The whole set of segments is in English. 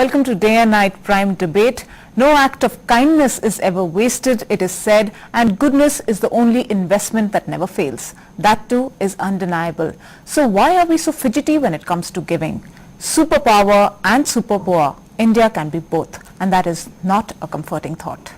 Welcome to Day and Night Prime Debate. No act of kindness is ever wasted, it is said, and goodness is the only investment that never fails. That too is undeniable. So why are we so fidgety when it comes to giving? Superpower and super poor, India can be both, and that is not a comforting thought.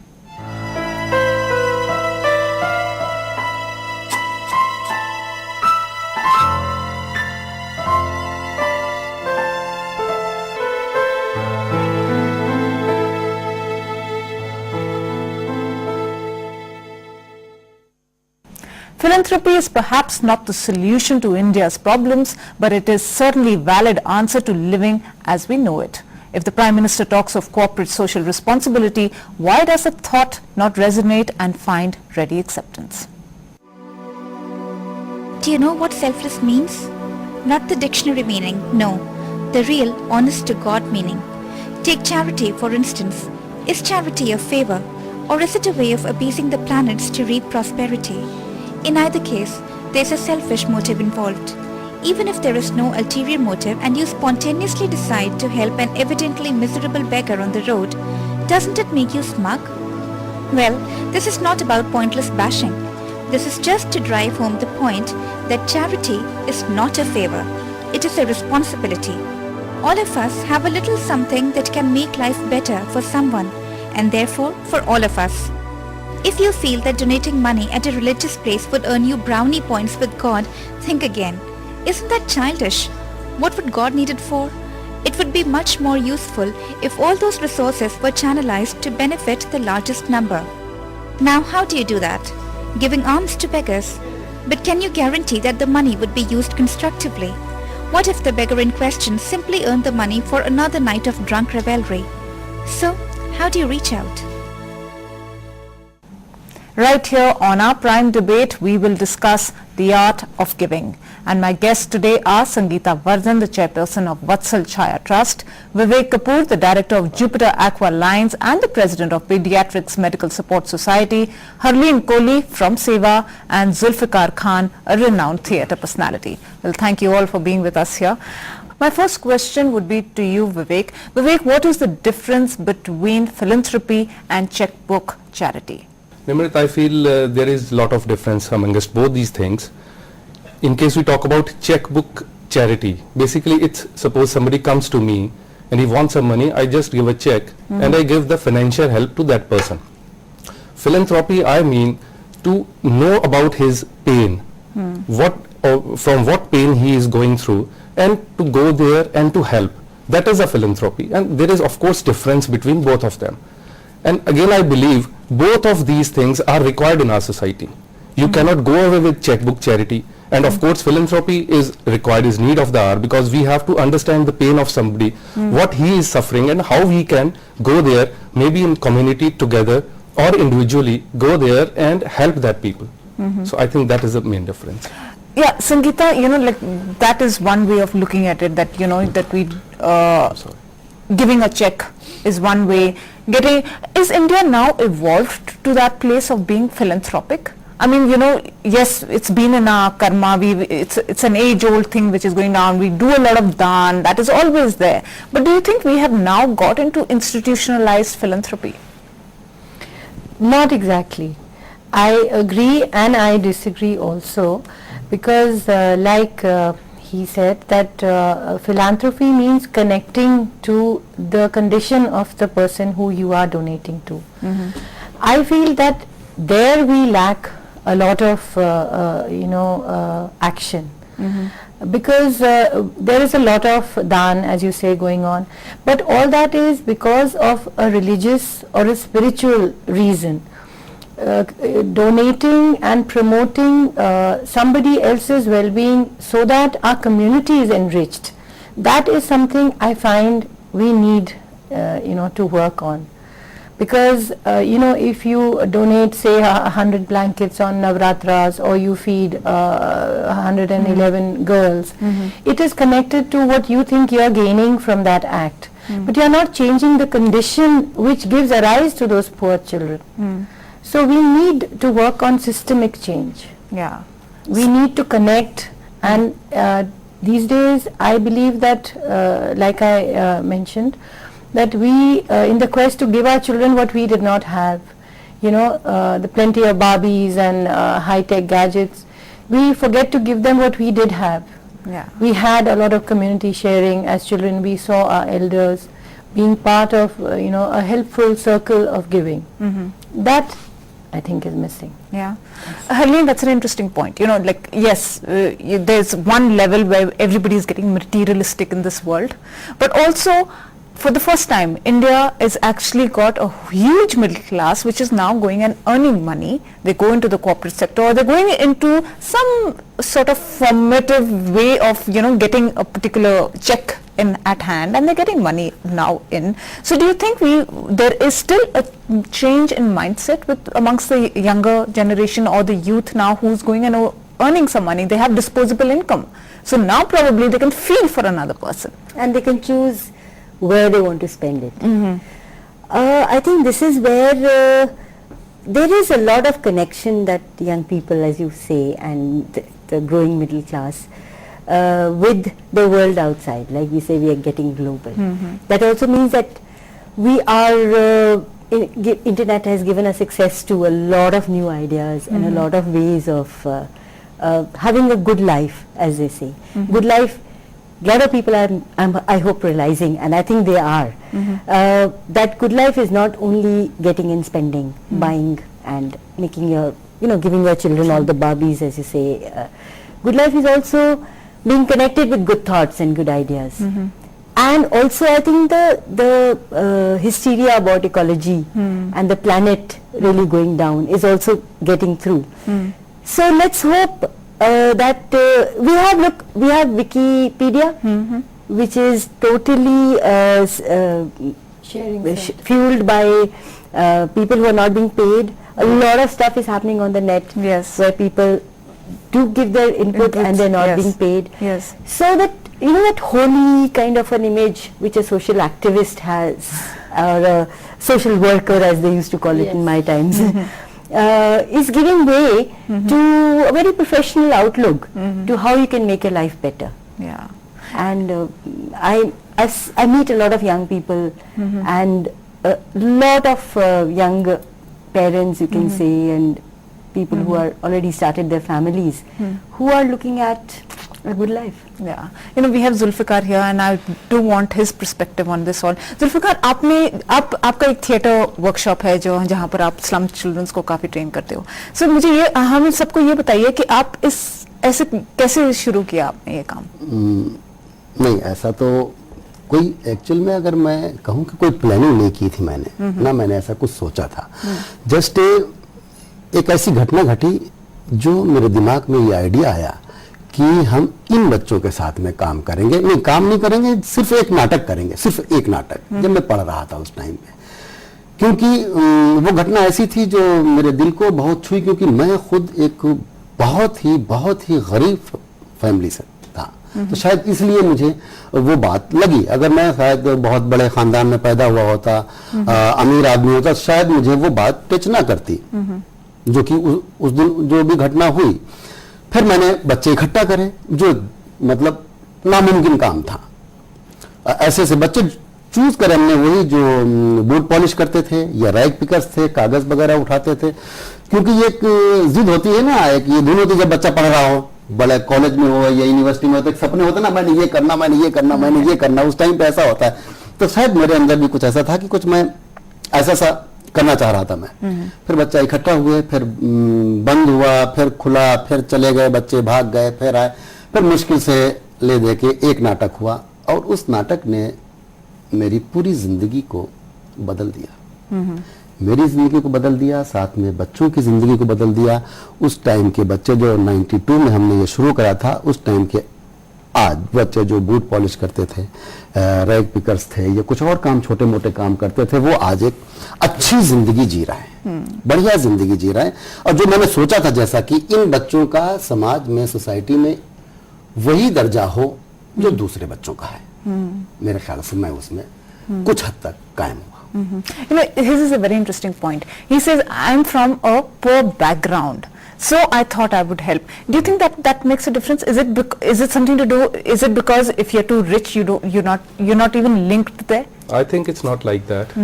Philanthropy is perhaps not the solution to India's problems, but it is certainly a valid answer to living as we know it. If the Prime Minister talks of corporate social responsibility, why does the thought not resonate and find ready acceptance? Do you know what selfless means? Not the dictionary meaning, no. The real, honest-to-God meaning. Take charity, for instance. Is charity a favor, or is it a way of appeasing the planets to reap prosperity? In either case, there is a selfish motive involved. Even if there is no ulterior motive and you spontaneously decide to help an evidently miserable beggar on the road, doesn't it make you smug? Well, this is not about pointless bashing. This is just to drive home the point that charity is not a favor. It is a responsibility. All of us have a little something that can make life better for someone, and therefore for all of us. If you feel that donating money at a religious place would earn you brownie points with God, think again. Isn't that childish? What would God need it for? It would be much more useful if all those resources were channelized to benefit the largest number. Now, how do you do that? Giving alms to beggars. But can you guarantee that the money would be used constructively? What if the beggar in question simply earned the money for another night of drunk revelry? So, how do you reach out? Right here on our Prime Debate, we will discuss the art of giving. And my guests today are Sangeeta Vardhan, the chairperson of Vatsal Chaya Trust, Vivek Kapoor, the director of Jupiter Aqua Lines and the president of Pediatrics Medical Support Society, Harleen Kohli from Seva, and Zulfikar Khan, a renowned theatre personality. Well, thank you all for being with us here. My first question would be to you, Vivek. Vivek, what is the difference between philanthropy and checkbook charity? Nimrit, I feel there is a lot of difference amongst both these things. In case we talk about checkbook charity, basically it's suppose somebody comes to me and he wants some money, I just give a check and I give the financial help to that person. Philanthropy, I mean to know about his pain, from what pain he is going through, and to go there and to help. That is a philanthropy, and there is of course difference between both of them. And again, I believe both of these things are required in our society. You cannot go away with checkbook charity, and of course philanthropy is required, is need of the hour, because we have to understand the pain of somebody, what he is suffering, and how we can go there, maybe in community together or individually go there and help that people. So I think that is the main difference. Yeah, Sangeeta, like that is one way of looking at it, that that we giving a check is one way. Is India now evolved to that place of being philanthropic? I mean, yes, it's been in our karma, it's an age-old thing which is going down, we do a lot of daan, that is always there. But do you think we have now got into institutionalized philanthropy? Not exactly. I agree and I disagree also, because he said that philanthropy means connecting to the condition of the person who you are donating to. I feel that there we lack a lot of action, because there is a lot of daan, as you say, going on, but all that is because of a religious or a spiritual reason. Donating and promoting somebody else's well-being so that our community is enriched, that is something I find we need to work on. Because if you donate say 100 blankets on Navratras, or you feed 111 girls, it is connected to what you think you are gaining from that act, but you are not changing the condition which gives rise to those poor children. So we need to work on systemic change. Yeah, we need to connect, and these days I believe that like I mentioned, that we, in the quest to give our children what we did not have, the plenty of Barbies and high-tech gadgets, we forget to give them what we did have. Yeah. We had a lot of community sharing as children. We saw our elders being part of, a helpful circle of giving. That, I think, is missing. Yeah. Harleen, that's an interesting point. Yes, there's one level where everybody is getting materialistic in this world, but also, for the first time, India has actually got a huge middle class which is now going and earning money. They go into the corporate sector, or they're going into some sort of formative way of, getting a particular check in at hand, and they're getting money now in. So do you think there is still a change in mindset amongst the younger generation or the youth now who's going and earning some money? They have disposable income. So now probably they can feel for another person. And they can choose where they want to spend it. I think this is where there is a lot of connection that young people, as you say, and the growing middle class with the world outside. Like we say, we are getting global. That also means that we are, internet has given us access to a lot of new ideas and a lot of ways of having a good life, as they say. Good life. A lot of people are, I hope, realizing, and I think they are, that good life is not only getting and spending, buying and making giving your children all the Barbies, as you say. Good life is also being connected with good thoughts and good ideas. And also, I think the hysteria about ecology and the planet really going down is also getting through. So let's hope that we have Wikipedia, which is totally fueled by people who are not being paid. A lot of stuff is happening on the net, where people do give their input and they're not being paid. So that that holy kind of an image which a social activist has, or a social worker, as they used to call it in my times. Is giving way to a very professional outlook to how you can make your life better. Yeah. And I meet a lot of young people and a lot of young parents, you can say, and people who are already started their families, who are looking at a good life. Yeah. We have Zulfikar here, and I do want his perspective on this all. Zulfikar, आपका एक theatre workshop है जहाँ पर आप slum children's को काफी train करते हो. सो मुझे हम सबको ये बताइए कि आप ऐसे कैसे शुरू किया आपने ये काम? नहीं, ऐसा तो कोई एक्चुअल में अगर मैं कहूँ कि कोई प्लानिंग नहीं की थी मैंने, ना मैंने ऐसा कुछ सोचा था. जस्ट एक ऐसी घटना घटी जो मेरे दिमाग में ये आइडिया आया कि हम इन बच्चों के साथ में काम करेंगे. नहीं, काम नहीं करेंगे, सिर्फ एक नाटक करेंगे, सिर्फ एक नाटक. जब मैं पढ़ रहा था उस टाइम पे, क्योंकि वो घटना ऐसी थी जो मेरे दिल को बहुत छुई, क्योंकि मैं खुद एक बहुत ही गरीब फैमिली से था. तो शायद इसलिए मुझे वो बात लगी. अगर मैं शायद बहुत बड़े खानदान में पैदा हुआ होता, अमीर आदमी होता, शायद मुझे वो बात टच ना करती. जो कि उस दिन जो भी घटना हुई, फिर मैंने बच्चे इकट्ठा करे, जो मतलब नामुमकिन काम था. ऐसे से बच्चे चूज करे हमने, वही जो बूट पॉलिश करते थे या रैग पिकर्स थे, कागज वगैरह उठाते थे. क्योंकि ये एक जिद होती है ना, एक ये धुन होती है जब बच्चा पढ़ रहा हो, बड़े कॉलेज में हो या यूनिवर्सिटी में हो, तो एक सपने होते ना, मैंने ये करना, मैंने ये करना, मैंने ये करना. उस टाइम पे ऐसा होता है. तो शायद मेरे अंदर भी कुछ ऐसा था कि कुछ मैं ऐसा सा करना चाह रहा था मैं. फिर बच्चा इकट्ठा हुए, फिर बंद हुआ, फिर खुला, फिर चले गए बच्चे, भाग गए, फिर आए, फिर मुश्किल से ले दे के एक नाटक हुआ. और उस नाटक ने मेरी पूरी जिंदगी को बदल दिया. मेरी जिंदगी को बदल दिया, साथ में बच्चों की जिंदगी को बदल दिया. उस टाइम के बच्चे जो 92 में हमने ये शुरू करा था, उस टाइम के आज बच्चे जो बूट पॉलिश करते थे, रैग पिकर्स थे, या कुछ और काम, छोटे मोटे काम करते थे, वो आज एक अच्छी जिंदगी जी रहे हैं, बढ़िया जिंदगी जी रहे हैं. और जो मैंने सोचा था, जैसा कि इन बच्चों का समाज में, सोसाइटी में वही दर्जा हो जो दूसरे बच्चों का है, मेरे ख्याल से मैं उसमें कुछ हद तक कायम हुआ. His is a very interesting point. He says, I am from a poor background. So I thought I would help. Do you think that that makes a difference? Is it is it something to do? Is it because if you're too rich, you're not even linked there? I think it's not like that.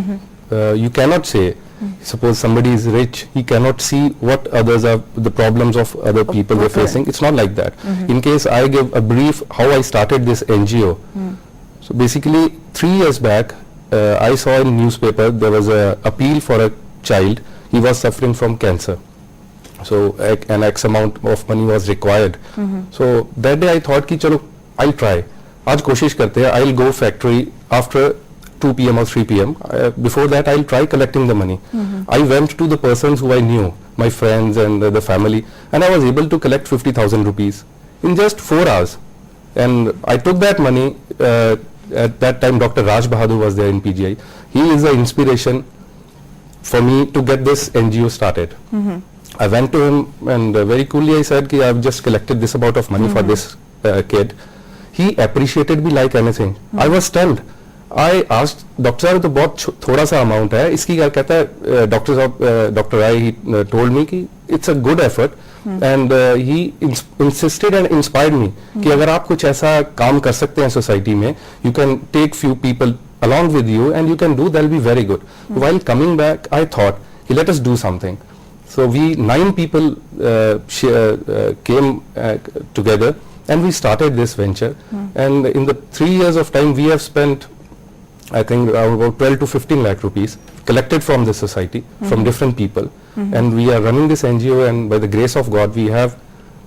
You cannot say, suppose somebody is rich, he cannot see what others are, the problems of other people they're Okay. facing. It's not like that. In case I give a brief how I started this NGO. So basically 3 years back, I saw in newspaper there was a appeal for a child. He was suffering from cancer. So an X amount of money was required. So that day I thought कि चलो I'll try. आज कोशिश करते हैं. I'll go factory after 2 p.m. or 3 p.m. Before that I'll try collecting the money. I went to the persons who I knew, my friends and the family, and I was able to collect 50,000 rupees in just 4 hours. And I took that money. At that time Dr. Raj Bahadur was there in PGI. He is the inspiration for me to get this NGO started. I went to him and very coolly I said कि I've just collected this amount of money for this kid. He appreciated me like anything. I was stunned. I asked Dr. Sir तो बहुत थोड़ा सा amount है, इसकी क्या कहता है? Dr. Rai he told me कि it's a good effort and he insisted and inspired me कि अगर आप कुछ ऐसा काम कर सकते हैं society में, you can take few people along with you and you can do, that'll be very good. While coming back I thought let us do something. So we 9 people came together and we started this venture. And in the 3 years of time we have spent I think around about 12 to 15 lakh rupees collected from the society, from different people. And we are running this NGO and by the grace of God we have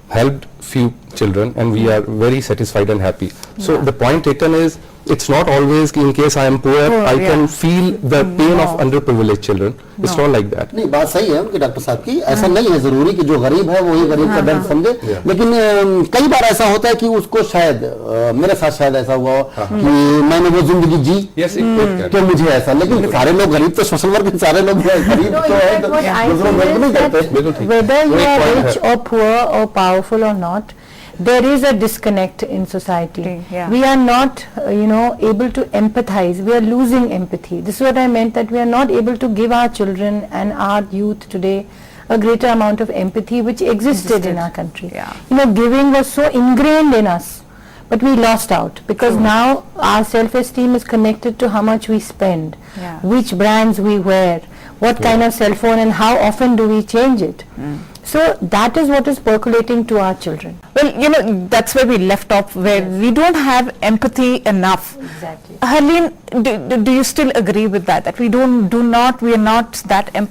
helped few children and we are very satisfied and happy. So the point taken is it's not always in case I am poor, I can feel the pain of underprivileged children. It's not like that. नहीं बात सही है उनकी doctor साहब की, ऐसा नहीं है जरूरी कि जो गरीब है वही गरीब का दर्द समझे, लेकिन कई बार ऐसा होता है कि उसको शायद मेरे साथ शायद ऐसा हुआ हो कि मैंने वो जिंदगी जी Yes, it can. तो मुझे ऐसा, लेकिन सारे लोग गरीब तो सोशल वर्क के सारे लोग गरीब No, तो है in fact, तो what I दूसरों feel वर्क नहीं is that करते. बिल्कुल ठीक. whether you वही are point rich है. or poor or powerful or not, there is a disconnect in society. Yeah. We are not, able to empathize. We are losing empathy. This is what I meant, that we are not able to give our children and our youth today a greater amount of empathy which existed in our country. Yeah. Giving was so ingrained in us, but we lost out because now our self-esteem is connected to how much we spend, Yeah. which brands we wear, what kind of cell phone and how often do we change it. So that is what is percolating to our children. Well, that's where we left off, where we don't have empathy enough. Exactly. Harleen, do you still agree with that? That we are not that empathetic?